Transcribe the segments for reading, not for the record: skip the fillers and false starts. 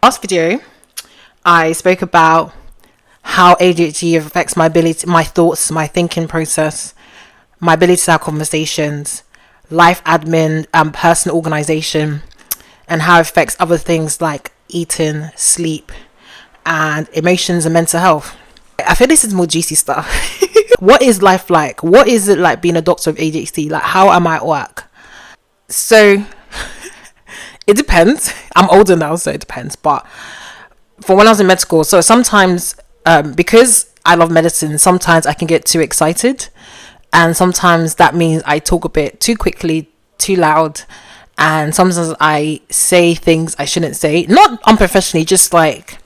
last video, I spoke about how ADHD affects my ability, my thoughts, my thinking process, my ability to have conversations, life admin, and personal organization, and how it affects other things like eating, sleep, and emotions and mental health. I feel this is more juicy stuff. What is life like? What is it like being a doctor of ADHD? Like, how am I at work? So it depends. I'm older now, so it depends. But for when I was in med school, so sometimes because I love medicine, sometimes I can get too excited, and sometimes that means I talk a bit too quickly, too loud, and sometimes I say things I shouldn't say, not unprofessionally, just like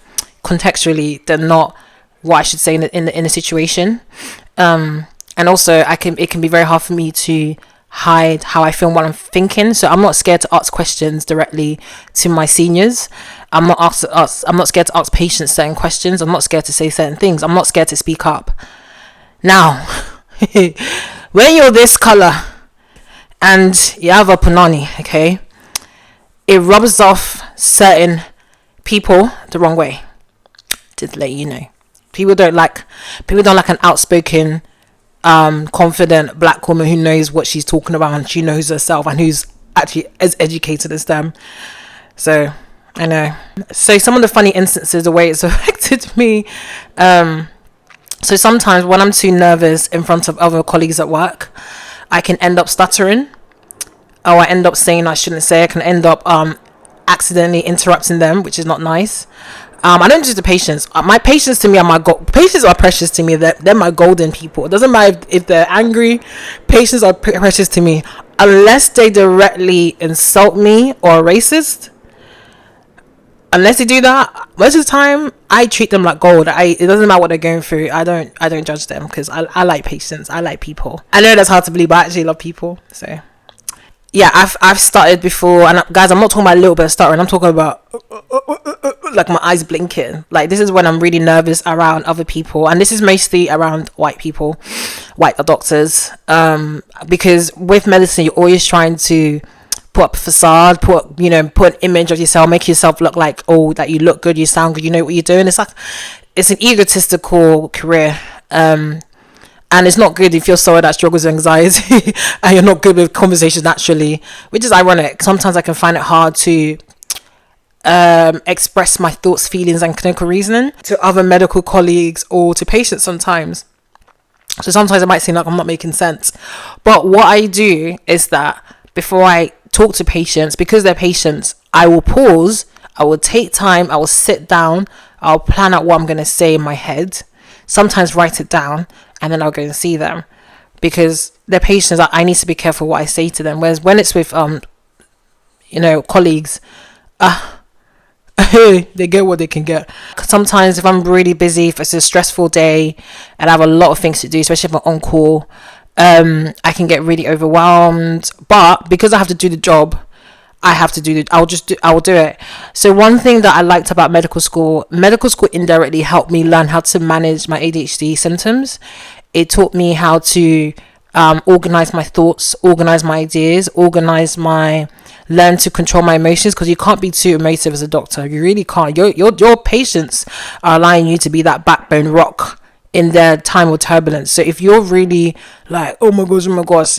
contextually, they're not what I should say in a situation. And also it can be very hard for me to hide how I feel while I'm thinking. So I'm not scared to ask questions directly to my seniors. I'm not scared to ask patients certain questions. I'm not scared to say certain things. I'm not scared to speak up. Now, when you're this color and you have a punani, okay, it rubs off certain people the wrong way. Just to let you know, people don't like an outspoken, confident black woman who knows what she's talking about and she knows herself and who's actually as educated as them. So I know. So some of the funny instances, the way it's affected me. So sometimes when I'm too nervous in front of other colleagues at work, I can end up stuttering, or I end up saying I shouldn't say. I can end up accidentally interrupting them, which is not nice. I don't do the patients. My patients to me are patients are precious to me. They're my golden people. It doesn't matter if they're angry. Patients are precious to me, unless they directly insult me or are racist. Unless they do that, most of the time I treat them like gold. It doesn't matter what they're going through. I don't judge them, because I like patients. I like people. I know that's hard to believe, but I actually love people. So yeah, I've started before, and guys, I'm not talking about a little bit of stuttering. I'm talking about like my eyes blinking. Like, this is when I'm really nervous around other people, and this is mostly around white people, white doctors, because with medicine you're always trying to put up a facade, put an image of yourself, make yourself look like, oh, that you look good, you sound good, you know what you're doing. It's like, it's an egotistical career, and it's not good if you're someone that struggles with anxiety and you're not good with conversations naturally, which is ironic. Sometimes I can find it hard to express my thoughts, feelings, and clinical reasoning to other medical colleagues or to patients sometimes. So sometimes it might seem like I'm not making sense. But what I do is that before I talk to patients, because they're patients, I will pause, I will take time, I will sit down, I'll plan out what I'm going to say in my head, sometimes write it down, and then I'll go and see them, because they're patients. I need to be careful what I say to them. Whereas when it's with colleagues, they get what they can get. Sometimes if I'm really busy, if it's a stressful day and I have a lot of things to do, especially if I'm on call, I can get really overwhelmed. But because I have to do the job, I will do it. So one thing that I liked about medical school indirectly helped me learn how to manage my ADHD symptoms. It taught me how to organize my thoughts, organize my ideas, learn to control my emotions, because you can't be too emotive as a doctor. You really can't. Your patients are allowing you to be that backbone rock in their time of turbulence. So if you're really like, oh my gosh,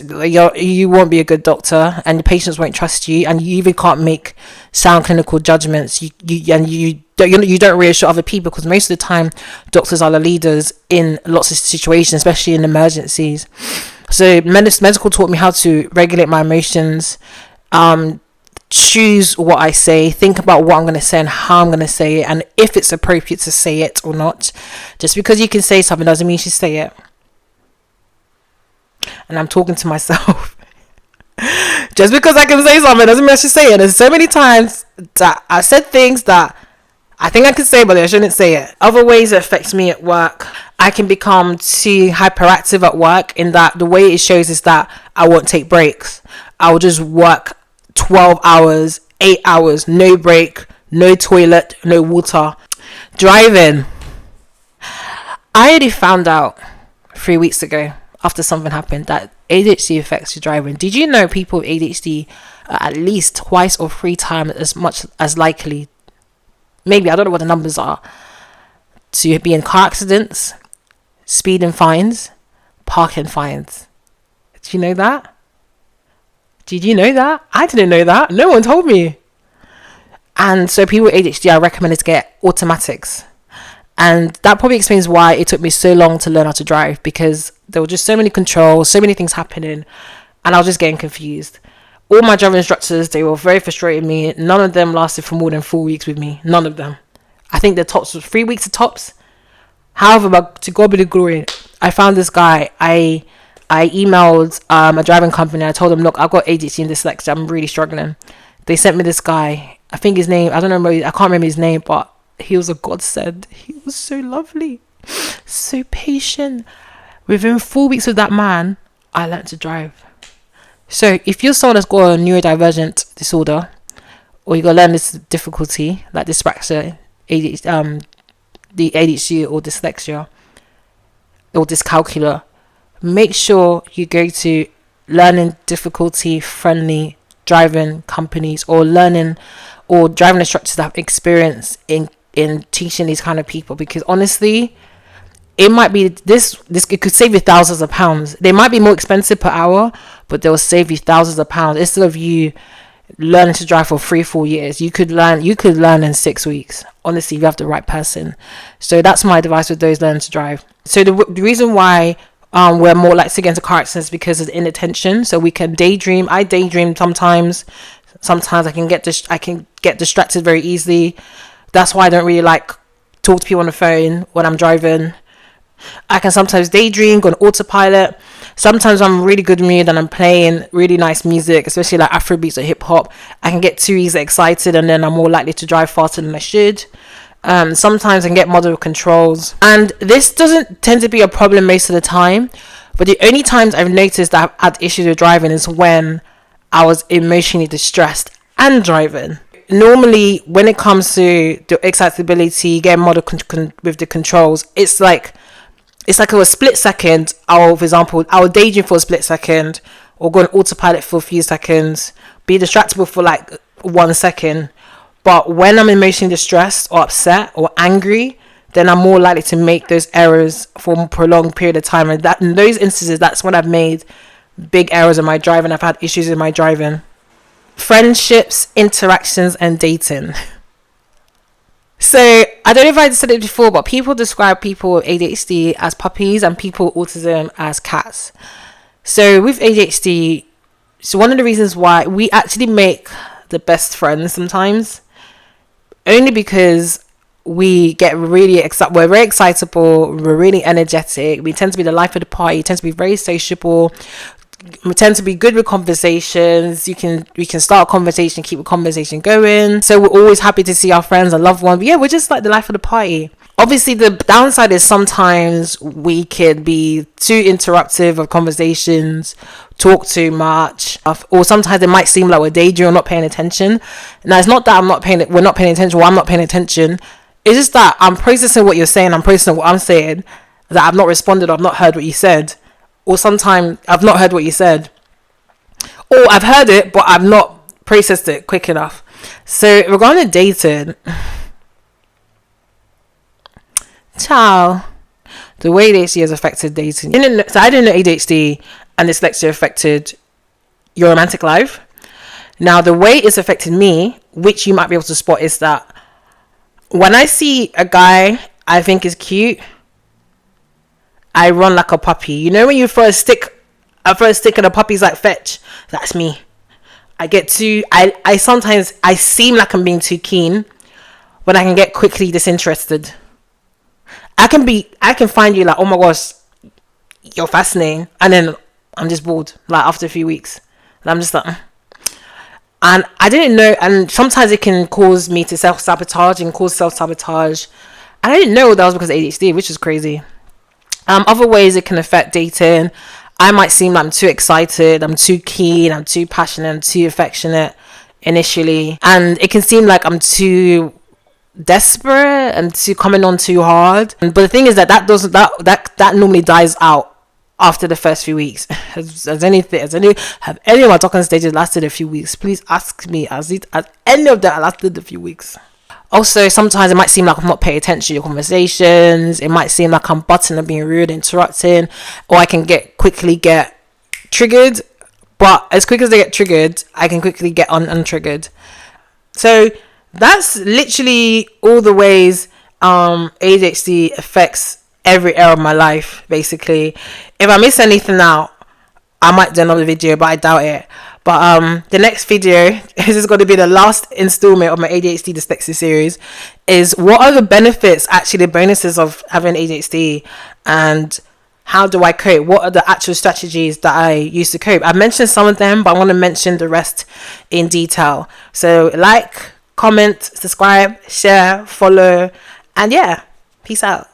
you won't be a good doctor, and the patients won't trust you, and you even can't make sound clinical judgments. You don't reassure other people, because most of the time doctors are the leaders in lots of situations, especially in emergencies. So medical taught me how to regulate my emotions, choose what I say, think about what I'm going to say and how I'm going to say it, and if it's appropriate to say it or not. Just because you can say something doesn't mean you should say it. And I'm talking to myself. Just because I can say something doesn't mean I should say it. There's so many times that I said things that I think I could say, but I shouldn't say it. Other ways it affects me at work, I can become too hyperactive at work, in that the way it shows is that I won't take breaks. I will just work 12 hours, 8 hours, no break, no toilet, no water. Driving. I already found out 3 weeks ago, after something happened, that ADHD affects your driving. Did you know people with ADHD are at least twice or 3 times as much as likely maybe, I don't know what the numbers are, to be in car accidents, speeding fines, parking fines. Did you know that? Did you know that? I didn't know that. No one told me. And so people with ADHD, I recommend to get automatics. And that probably explains why it took me so long to learn how to drive, because there were just so many controls, so many things happening, and I was just getting confused. All my driving instructors, they were very frustrated me. None of them lasted for more than 4 weeks with me. None of them. I think the tops was 3 weeks of tops. However, but to God be the glory, I found this guy. I emailed a driving company. I told them, look, I've got ADHD and dyslexia. I'm really struggling. They sent me this guy. I think his name, I don't know, I can't remember his name, but he was a godsend. He was so lovely, so patient. Within 4 weeks with that man, I learned to drive. So if you're someone that's got a neurodivergent disorder, or you got to learn this difficulty, like dyspraxia, ADHD, the ADHD or dyslexia, or dyscalculia, make sure you go to learning difficulty friendly driving companies, or learning or driving instructors that have experience in teaching these kind of people, because honestly, it might be this it could save you thousands of pounds. They might be more expensive per hour, but they'll save you thousands of pounds. Instead of you learning to drive for 3-4 years, you could learn in 6 weeks, honestly, if you have the right person. So that's my advice with those learning to drive. So the reason why we're more likely to get into car accidents because of inattention. So we can daydream. I daydream sometimes. Sometimes I can get distracted very easily. That's why I don't really like talk to people on the phone when I'm driving. I can sometimes daydream, go on autopilot. Sometimes I'm in really good mood and I'm playing really nice music, especially like Afrobeats or hip hop. I can get too easily excited, and then I'm more likely to drive faster than I should. Sometimes I can get moderate controls, and this doesn't tend to be a problem most of the time. But the only times I've noticed that I've had issues with driving is when I was emotionally distressed and driving. Normally, when it comes to the excitability, getting moderate with the controls, it's like a split second. For example, I'll daydream for a split second, or go on autopilot for a few seconds, be distractible for like 1 second. But when I'm emotionally distressed or upset or angry, then I'm more likely to make those errors for a prolonged period of time. And that in those instances, that's when I've made big errors in my driving. I've had issues in my driving. Friendships, interactions, and dating. So I don't know if I said it before, but people describe people with ADHD as puppies and people with autism as cats. So with ADHD, so one of the reasons why we actually make the best friends sometimes, only because we get really excited. We're very excitable. We're really energetic. We tend to be the life of the party. We tend to be very sociable. We tend to be good with conversations. We can start a conversation, keep a conversation going. So we're always happy to see our friends and loved ones. But yeah, we're just like the life of the party. Obviously, the downside is sometimes we could be too interruptive of conversations, talk too much, or sometimes it might seem like we're daydreaming or not paying attention. Now, it's not that we're not paying attention, or I'm not paying attention. It's just that I'm processing what you're saying, I'm processing what I'm saying, that I've not responded, or I've not heard what you said. Or sometimes I've not heard what you said. Or I've heard it, but I've not processed it quick enough. So regarding dating, ciao. The way ADHD has affected dating. So I didn't know ADHD and dyslexia affected your romantic life. Now, the way it's affected me, which you might be able to spot, is that when I see a guy I think is cute, I run like a puppy. You know when you throw a stick and a puppy's like, fetch? That's me. I sometimes seem like I'm being too keen, but I can get quickly disinterested. I can find you like, oh my gosh, you're fascinating, and then I'm just bored like after a few weeks, and I'm just like, and I didn't know, and sometimes it can cause me to self-sabotage, and I didn't know that was because of ADHD, which is crazy. Other ways it can affect dating. I might seem like I'm too excited, I'm too keen, I'm too passionate, I'm too affectionate initially, and it can seem like I'm too desperate and too coming on too hard. But the thing is that normally dies out after the first few weeks. Have any of my talking stages lasted a few weeks? Please ask me, has any of that lasted a few weeks? Also, sometimes it might seem like I'm not paying attention to your conversations. It might seem like I'm butting and being rude, interrupting, or I can quickly get triggered. But as quick as I get triggered, I can quickly get untriggered. So that's literally all the ways ADHD affects every area of my life, basically. If I miss anything out, I might do another video, but I doubt it. But the next video, this is going to be the last installment of my ADHD dyslexia series, is what are the benefits, actually the bonuses of having ADHD, and how do I cope? What are the actual strategies that I use to cope? I've mentioned some of them, but I want to mention the rest in detail. So like, comment, subscribe, share, follow, and yeah, peace out.